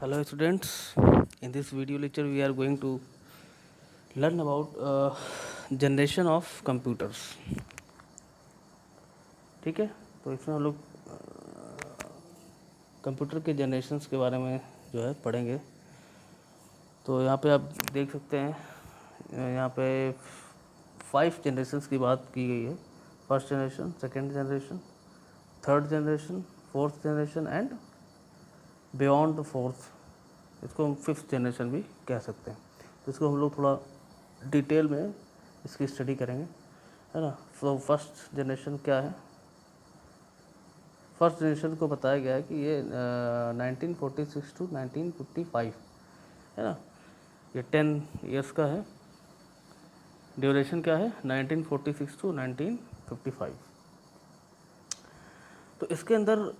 Hello students, in this video lecture we are going to learn about generation of computers. ठीक है, तो इसमें हम लोग कंप्यूटर के जनरेशन्स के बारे में जो है पढ़ेंगे। तो यहाँ पे आप देख सकते हैं, यहाँ पे 5 जनरेशन्स की बात की गई है। First generation, second generation, third generation, fourth generation and beyond the fourth, इसको हम फिफ्थ जनरेशन भी कह सकते हैं। तो इसको हम लोग थोड़ा डिटेल में इसकी स्टडी करेंगे, है ना। तो फर्स्ट जनरेशन क्या है? फर्स्ट जनरेशन को बताया गया है कि ये 1946 टू 1955 है ना, ये 10 ईयर्स का है। ड्यूरेशन क्या है? 1946 टू 1955। तो इसके अंदर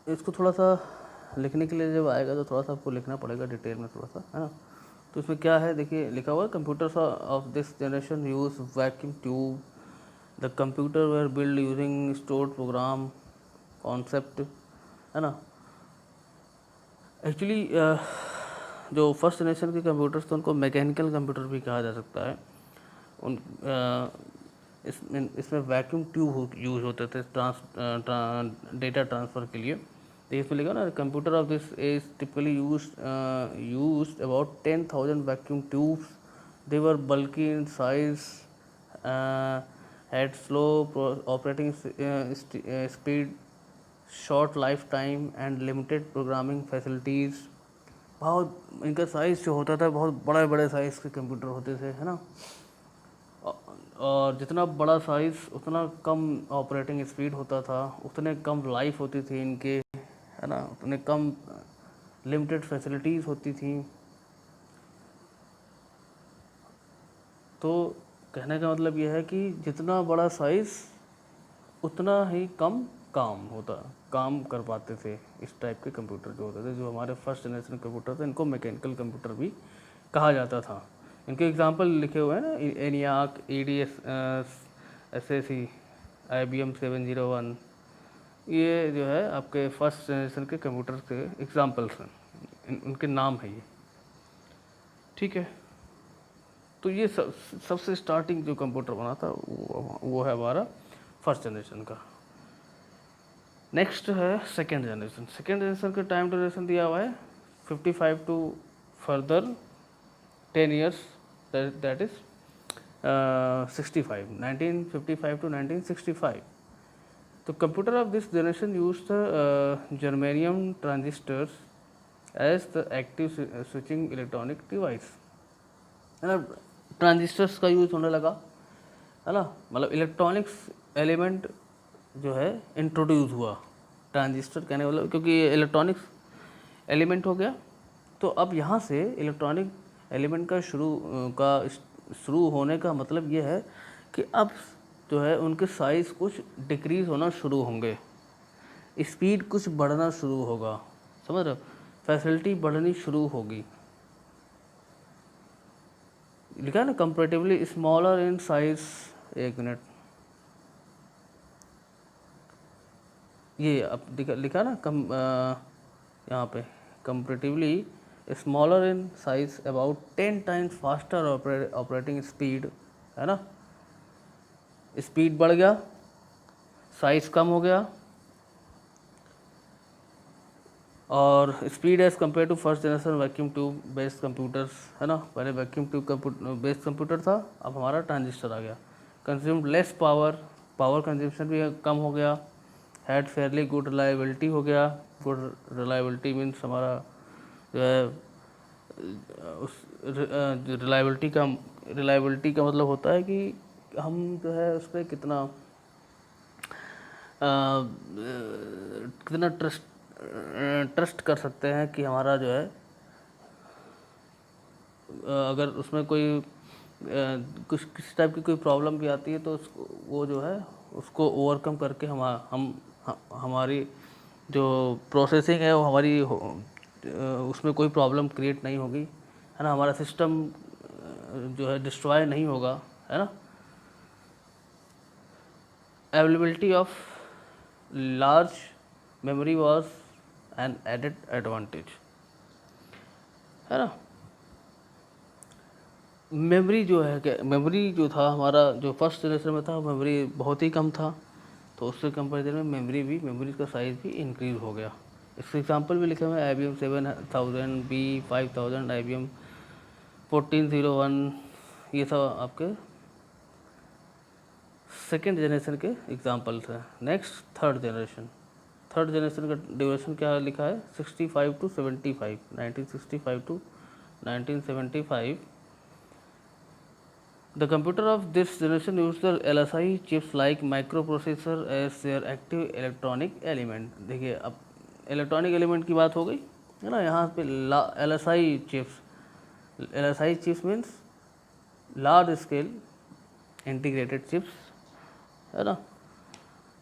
इसको थोड़ा सा लिखने के लिए जब आएगा तो थोड़ा सा आपको लिखना पड़ेगा डिटेल में थोड़ा सा, है ना। तो इसमें क्या है देखिए, लिखा हुआ है computers of this generation use vacuum tube, the computer were build using stored program concept, है ना। एक्चुअली जो फर्स्ट जनरेशन के कंप्यूटर्स थे उनको मैकेनिकल कंप्यूटर भी कहा जा सकता है। उन इसमें वैक्यूम ट्यूब यूज होते थे डेटा ट्रांसफ़र के लिए। तो इसमें लिखा ना, computer of this is typically used about 10,000 vacuum tubes. They were bulky in size, had slow operating speed, short life time and limited programming facilities. बहुत इनका साइज़ जो होता था, बहुत बड़े बड़े साइज़ के कंप्यूटर होते थे, है ना। और जितना बड़ा साइज़ उतना कम ऑपरेटिंग स्पीड होता था, उतने कम लाइफ होती थी इनके, है ना, उतने कम लिमिटेड फैसिलिटीज़ होती थी। तो कहने का मतलब यह है कि जितना बड़ा साइज़ उतना ही कम काम कर पाते थे। इस टाइप के कंप्यूटर जो होते थे, जो हमारे फर्स्ट जनरेशन कंप्यूटर थे, इनको मैकेनिकल कंप्यूटर भी कहा जाता था। इनके एग्जांपल लिखे हुए हैं ना, एनियाक, EDS, SAC, IBM 701। ये जो है आपके फर्स्ट जनरेशन के कंप्यूटर के एग्जांपल्स हैं, उनके नाम है ये, ठीक है। तो ये सबसे स्टार्टिंग जो कंप्यूटर बना था वो है हमारा फर्स्ट जनरेशन का। नेक्स्ट है सेकेंड जनरेशन। सेकेंड जनरेशन का टाइम ड्यूरेशन दिया हुआ है 55 to further 10 years, that is 65, 1955 to 1965। तो computer of this generation use the germanium transistors as the active switching electronic device, है ना। ट्रांजिस्टर्स का यूज होने लगा, है ना, मतलब इलेक्ट्रॉनिक्स एलिमेंट जो है इंट्रोड्यूस हुआ। ट्रांजिस्टर कहने वाला, क्योंकि ये इलेक्ट्रॉनिक्स एलिमेंट हो गया। तो अब यहाँ से इलेक्ट्रॉनिक एलिमेंट का शुरू होने का मतलब ये है कि अब जो है उनके साइज़ कुछ डिक्रीज़ होना शुरू होंगे, स्पीड कुछ बढ़ना शुरू होगा, समझ रहे हो, फैसिलिटी बढ़नी शुरू होगी। लिखा है ना, कंपेरेटिवली स्मॉलर इन साइज। एक मिनट, ये अब लिखा ना यहाँ पे comparatively smaller in size, about 10 times faster operating speed, है ना। स्पीड बढ़ गया, साइज कम हो गया, और speed as compare to first generation vacuum tube based computers, है ना। पहले वैक्यूम ट्यूब बेस्ड कंप्यूटर था, अब हमारा ट्रांजिस्टर आ गया। Consumed less power, power consumption भी कम हो गया। हैड फेयरली गुड रिलायबिलिटी हो गया। गुड रिलायबिलिटी मीन्स हमारा जो है उस रिलायबिलिटी का मतलब होता है कि हम जो है उस पर कितना ट्रस्ट कर सकते हैं कि हमारा जो है अगर उसमें कोई कुछ किसी टाइप की कोई प्रॉब्लम भी आती है तो उसको वो जो है उसको ओवरकम करके हमारी जो प्रोसेसिंग है वो हमारी उसमें कोई प्रॉब्लम क्रिएट नहीं होगी, है ना। हमारा सिस्टम जो है डिस्ट्रॉय नहीं होगा, है ना। Availability of large memory was an added advantage, है ना। मेमोरी जो है, मेमोरी जो था हमारा, जो फर्स्ट जनरेशन में था, मेमोरी बहुत ही कम था, तो उससे कंपेरिजन में मेमोरी का साइज़ भी इंक्रीज़ हो गया। इसके एग्जांपल भी लिखे हुए हैं, IBM 7000 B 5000, IBM 1401, ये सब आपके सेकेंड जनरेशन के एग्जांपल्स हैं। नेक्स्ट थर्ड जनरेशन का ड्यूरेशन क्या लिखा है, 65 to 75, 1965 to 1975। The computer of this generation used the LSI chips like microprocessor as their active electronic element। देखिए अब इलेक्ट्रॉनिक एलिमेंट की बात हो गई है ना, यहाँ पे LSI chips means large scale integrated chips, है ना,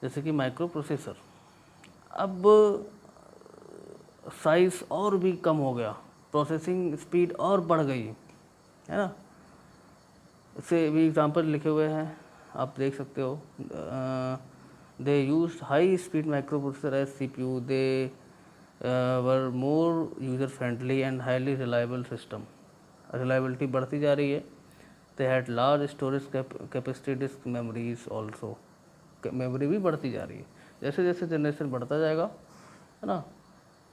जैसे कि माइक्रो प्रोसेसर। अब साइज और भी कम हो गया, प्रोसेसिंग स्पीड और बढ़ गई, है ना। इससे भी एग्जांपल लिखे हुए हैं, आप देख सकते हो। They use high speed micro processor as CPU, they were more user friendly and highly reliable system. Reliability बढ़ती जा रही है। They had large storage capacity, disk memories also, memory भी बढ़ती जा रही है। जैसे जैसे जनरेशन बढ़ता जाएगा, है ना,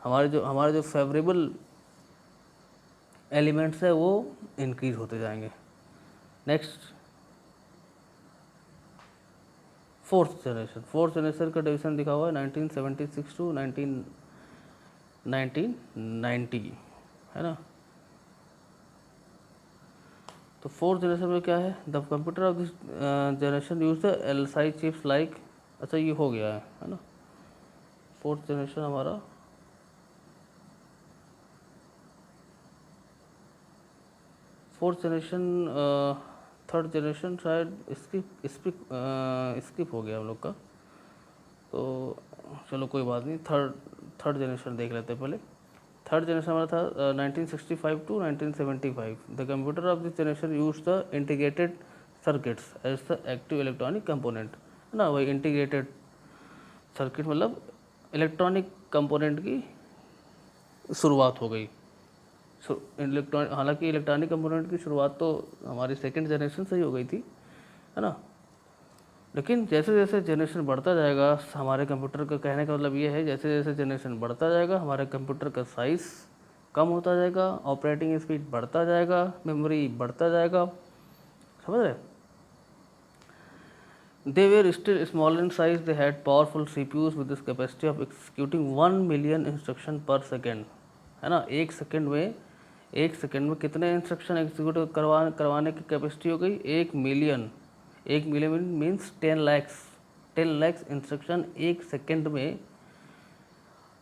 हमारे जो फेवरेबल एलिमेंट्स है वो इंक्रीज होते जाएंगे। नेक्स्ट फोर्थ जनरेशन का डिवीजन दिखा हुआ है 1976 to 1990, है ना। तो फोर्थ जनरेशन में क्या है, the computer of this generation use the LSI chips like, अच्छा ये हो गया है ना। फोर्थ जनरेशन हमारा थर्ड जनरेशन शायद स्किप हो गया हम लोग का, तो चलो कोई बात नहीं। थर्ड जनरेशन देख लेते हैं पहले। थर्ड जनरेशन हमारा था 1965 to 1975। The computer of this generation use the integrated circuits as the active electronic component, है ना। वही इंटीग्रेटेड सर्किट मतलब इलेक्ट्रॉनिक कंपोनेंट की शुरुआत हो गई। हालांकि इलेक्ट्रॉनिक कंपोनेंट की शुरुआत तो हमारी सेकेंड जनरेशन से ही हो गई थी, है ना। लेकिन जैसे जैसे जनरेशन बढ़ता जाएगा, हमारे कंप्यूटर का कहने का मतलब ये है, जैसे जैसे जनरेशन बढ़ता जाएगा हमारे कंप्यूटर का साइज़ कम होता जाएगा, ऑपरेटिंग स्पीड बढ़ता जाएगा, मेमोरी बढ़ता जाएगा, समझ रहे। They were still small in size, they had powerful CPUs with this capacity of executing 1 million instruction पर सेकेंड, है ना। एक सेकेंड में कितने इंस्ट्रक्शन एग्जीक्यूट करवाने की कैपेसिटी हो गई, 1 million. 1 million means 10 lakh instruction एक सेकेंड में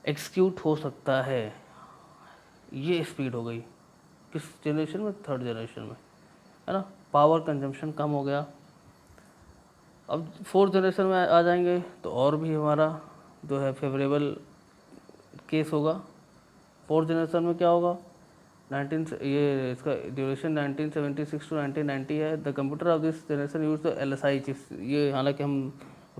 एग्जीक्यूट हो सकता है। ये स्पीड हो गई किस जनरेशन में, थर्ड जनरेशन में, है ना। पावर कंजम्पशन कम हो गया। अब फोर्थ जनरेशन में आ जाएंगे तो और भी हमारा जो है फेवरेबल केस होगा। फोर्थ जनरेशन में क्या होगा, इसका ड्यूरेशन 1976 to 1990 है। The computer of this generation use the LSI chips, ये हालांकि हम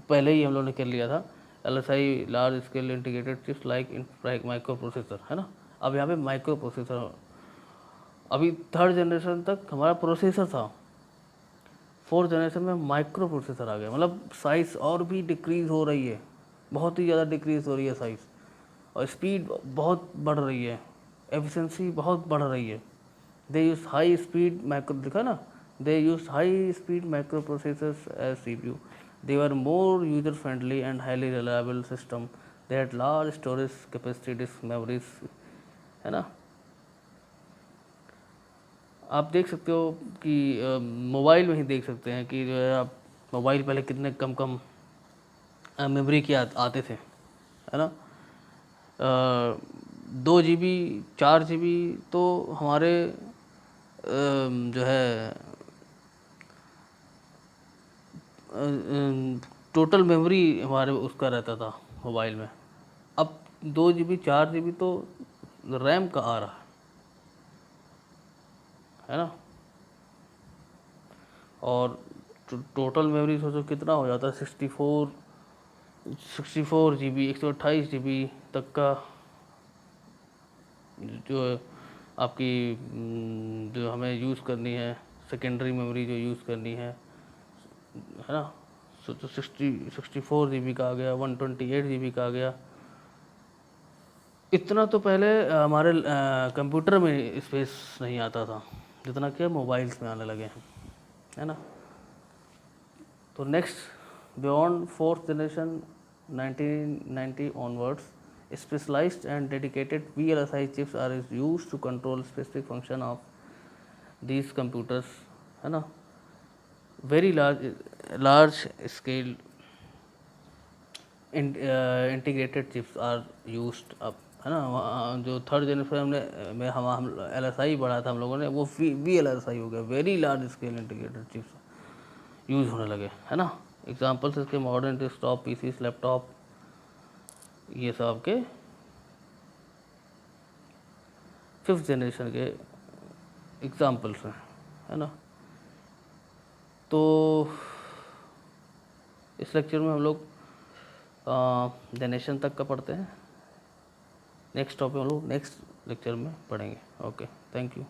पहले ही हम लोगों ने कर लिया था। LSI large scale integrated chips like micro processor, है ना। अब यहाँ पे माइक्रो प्रोसेसर, अभी थर्ड जनरेशन तक हमारा प्रोसेसर था, फोर्थ जनरेशन में माइक्रो प्रोसेसर आ गया, मतलब साइज़ और भी डिक्रीज़ हो रही है, बहुत ही ज़्यादा डिक्रीज़ हो रही है साइज़, और स्पीड बहुत बढ़ रही है, एफिशिएंसी बहुत बढ़ रही है। They use high speed micro, दिखा ना, they use high speed micro processors as CPU। They were more user friendly and highly reliable system. They had large storage capacity, disk memories, है ना। आप देख सकते हो कि मोबाइल में ही देख सकते हैं कि जो है, आप मोबाइल पहले कितने कम मेमोरी के आते थे, है ना। 2 GB 4 GB तो हमारे जो है टोटल मेमोरी हमारे उसका रहता था मोबाइल में। अब 2 GB 4 GB तो रैम का आ रहा है ना। और टोटल मेमोरी सोचो कितना हो जाता है, 64 GB 128 GB तक का जो आपकी जो हमें यूज़ करनी है, सेकेंडरी मेमोरी जो यूज़ करनी है ना, तो 64 GB का आ गया, 128 GB का आ गया। इतना तो पहले हमारे कंप्यूटर में स्पेस नहीं आता था जितना कि मोबाइल्स में आने लगे हैं, है ना। तो next beyond fourth generation 1990 onwards, specialized and dedicated VLSI chips are used to control specific function of these computers, है ना। Very large scale integrated chips are used अब, है ना। जो थर्ड जनरेशन में हम LSI बढ़ा था हम लोगों ने, वो VLSI हो गया, very large scale integrated chips use होने लगे, है ना। एग्जांपल्स इसके मॉडर्न डेस्कटॉप, PCs, लैपटॉप, ये सब आपके फिफ्थ जनरेशन के एग्जांपल्स हैं, है ना। तो इस लेक्चर में हम लोग जनरेशन तक का पढ़ते हैं। नेक्स्ट टॉपिक हम लोग नेक्स्ट लेक्चर में पढ़ेंगे। Okay, thank you.